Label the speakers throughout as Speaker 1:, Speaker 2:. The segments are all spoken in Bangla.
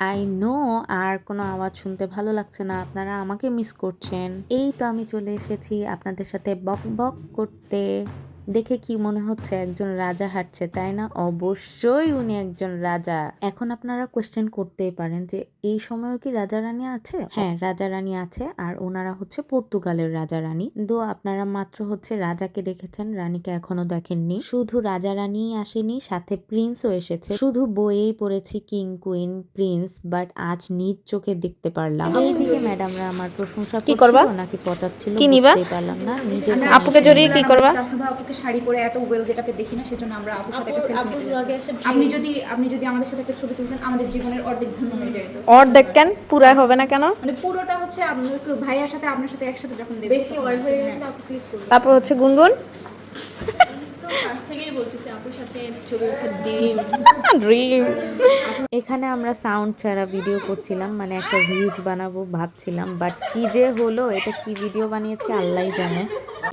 Speaker 1: আই নো আর কোনো আওয়াজ শুনতে ভালো লাগছে না, আপনারা আমাকে মিস করছেন। এই তো আমি চলে এসেছি আপনাদের সাথে বক বক করতে। দেখে কি মনে হচ্ছে একজন রাজা হাঁটছে, তাই না? অবশ্যই উনি একজন রাজা। এখন আপনারা কোয়েশ্চেন করতেই পারেন যে এই সময়ও কি রাজা রানী আছে? হ্যাঁ, রাজা রানী আছে, আর ওনারা হচ্ছে পর্তুগালের রাজা রানী। তো আপনারা মাত্র হচ্ছে রাজাকে দেখেছেন, রানীকে এখনো দেখেননি। শুধু রাজা রানী আসেনি, সাথে প্রিন্সও এসেছে। শুধু বইয়েই পড়েছি কিং কুইন প্রিন্স, বাট আজ নিজ চোখে দেখতে পারলাম। এইদিকে ম্যাডামরা আমার প্রশংসা করছিল নাকি পচাচ্ছিল বুঝতেই পারলাম না। নিজের
Speaker 2: আপুকে জড়িয়ে কি করবা? আপুকে শাড়ি পরে এত ওয়েল গেটআপে দেখি না, সেজন্য আমরা আপুর সাথে একটা সেলফি নিতে যাচ্ছি। আপনি যদি আমাদের সাথে একটা ছবি তুলতেন, আমাদের জীবনের অর্ধেক ধন্য হয়ে যেত।
Speaker 3: অর্ধেক কেন, পুরাই হবে না কেন?
Speaker 2: মানে পুরোটা হচ্ছে ভাইয়ার সাথে আপনার সাথে একসাথে যখন দেখব বেশি ওয়ার্ড হয়ে গেলে আপু ক্লিক করব।
Speaker 3: তারপর হচ্ছে গুনগুন
Speaker 2: তো ফার্স্ট থেকেই বলতেছি আপুর সাথে ছবি ওঠা ড্রিম।
Speaker 1: এখানে আমরা সাউন্ড ছাড়া ভিডিও করছিলাম, মানে একটা রিলস বানাবো ভাবছিলাম, বাট কি যে হলো, এটা কি ভিডিও বানিয়েছি আল্লাহই জানে।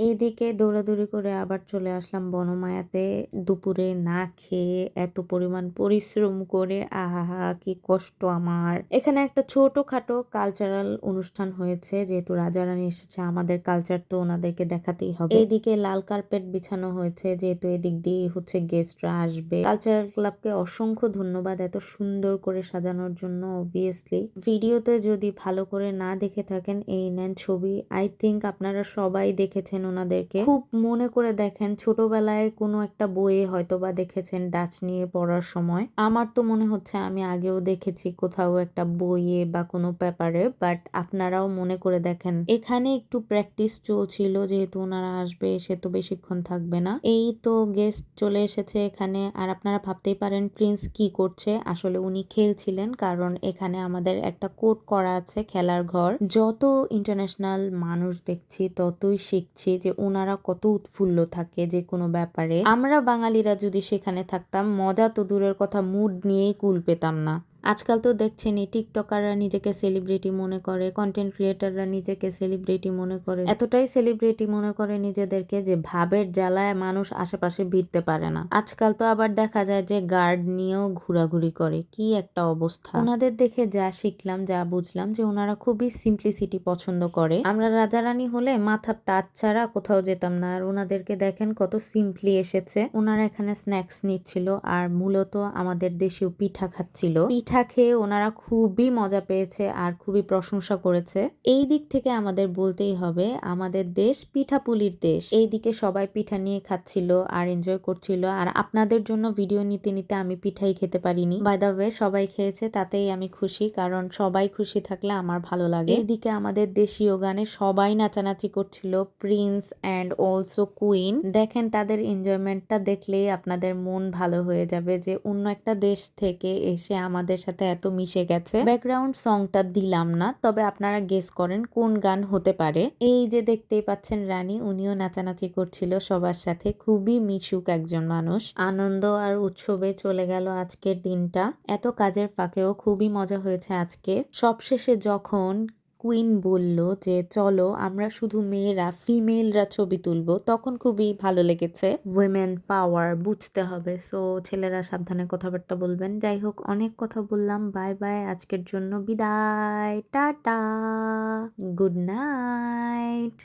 Speaker 1: এইদিকে দৌড়াদৌড়ি করে আবার চলে আসলাম বনমায়াতে, দুপুরে না খেয়ে এত পরিমাণ পরিশ্রম করে। আহা কি কষ্ট আমার। এখানে একটা ছোটখাটো কালচারাল অনুষ্ঠান হয়েছে, যেহেতু রাজা রানী এসেছে, আমাদের কালচার তো ওনাদেরকে দেখাতেই হবে। এইদিকে লাল কার্পেট বিছানো হয়েছে, যেহেতু এদিক দিয়ে হচ্ছে গেস্টরা আসবে। কালচারাল ক্লাবকে অসংখ্য ধন্যবাদ এত সুন্দর করে সাজানোর জন্য। অবভিয়াসলি ভিডিওতে যদি ভালো করে না দেখে থাকেন, এই নেন ছবি। আই থিঙ্ক আপনারা সবাই দেখেছেন ওনাদেরকে। খুব মনে করে দেখেন, ছোটবেলায় কোনো একটা বইয়ে হয়তো বা দেখেছেন ডাচ নিয়ে পড়ার সময়। আমার তো মনে হচ্ছে আমি আগেও দেখেছি কোথাও একটা বইয়ে বা কোনো পেপারে, বাট আপনারাও মনে করে দেখেন। এখানে একটু প্র্যাকটিস চলছিল, যেহেতু ওনারা আসবে, সে তো বেশিক্ষণ থাকবে না। এই তো গেস্ট চলে এসেছে এখানে, আর আপনারা ভাবতেই পারেন প্রিন্স কি করছে। আসলে উনি খেলছিলেন, কারণ এখানে আমাদের একটা কোড করা আছে খেলার ঘর। যত ইন্টারন্যাশনাল মানুষ দেখছি ততই শিখছি যে ওনারা কত উৎফুল্ল থাকে যে কোনো ব্যাপারে। আমরা বাঙালিরা যদি সেখানে থাকতাম, মজা তো দূরের কথা, মুড নিয়েই কুল পেতাম না। আজকাল তো দেখছেনই টিকটকাররা নিজেকে সেলিব্রিটি মনে করে, কন্টেন্ট ক্রিয়েটাররা নিজেকে সেলিব্রিটি মনে করে, এতটাই সেলিব্রিটি মনে করে নিজেদেরকে যে ভাবের জ্বালায় মানুষ আশেপাশে ভিড়তে পারে না। আজকাল তো আবার দেখা যায় যে গার্ড নিয়েও ঘোরাঘুরি করে, কি একটা অবস্থা। ওনাদের দেখে যা শিখলাম, যা বুঝলাম, যে ওনারা খুবই সিম্পলিসিটি পছন্দ করে। আমরা রাজা রানী হলে মাথার তাজ ছাড়া কোথাও যেতাম না, আর ওনাদেরকে দেখেন কত সিম্পলি এসেছে। ওনারা এখানে স্ন্যাক্স নিচ্ছিল, আর মূলত আমাদের দেশীয় পিঠা খাচ্ছিল। পিঠা খেয়ে ওনারা খুবই মজা পেয়েছে আর খুবই প্রশংসা করেছে। এই দিক থেকে আমাদের বলতেই হবে, আমাদের দেশ পিঠাপুলির দেশ। এইদিকে সবাই পিঠা নিয়ে খাচ্ছিল আর এনজয় করছিল, আর আপনাদের জন্য ভিডিও নিতে নিতে আমি পিঠাই খেতে পারিনি। বাই দ্য ওয়ে সবাই খেয়েছে, তাতেই আমি খুশি, কারণ সবাই খুশি থাকলে আমার ভালো লাগে। এইদিকে আমাদের দেশীয় গানে সবাই নাচানাচি করছিল, প্রিন্স অ্যান্ড অলসো কুইন। দেখেন তাদের এনজয়মেন্টটা দেখলেই আপনাদের মন ভালো হয়ে যাবে, যে অন্য একটা দেশ থেকে এসে আমাদের সাথে এত মিশে গেছে। ব্যাকগ্রাউন্ড সংটা দিলাম না, তবে আপনারা গেস করেন কোন গান হতে পারে। এই যে দেখতেই পাচ্ছেন রানী, উনিও নাচানাচি করছিল সবার সাথে। খুবই মিশুক একজন মানুষ। আনন্দ আর উৎসবে চলে গেল আজকের দিনটা। এত কাজের ফাঁকেও খুবই মজা হয়েছে আজকে। সবশেষে যখন কুইন বলল যে চলো আমরা শুধু মেয়েরা, ফিমেলরা ছবি তুলবো, তখন খুবই ভালো লেগেছে। উইমেন পাওয়ার বুঝতে হবে, সো ছেলেরা সাবধানে কথাবার্তা বলবেন। যাই হোক, অনেক কথা বললাম। বাই বাই, আজকের জন্য বিদায়, টাটা, গুড নাইট।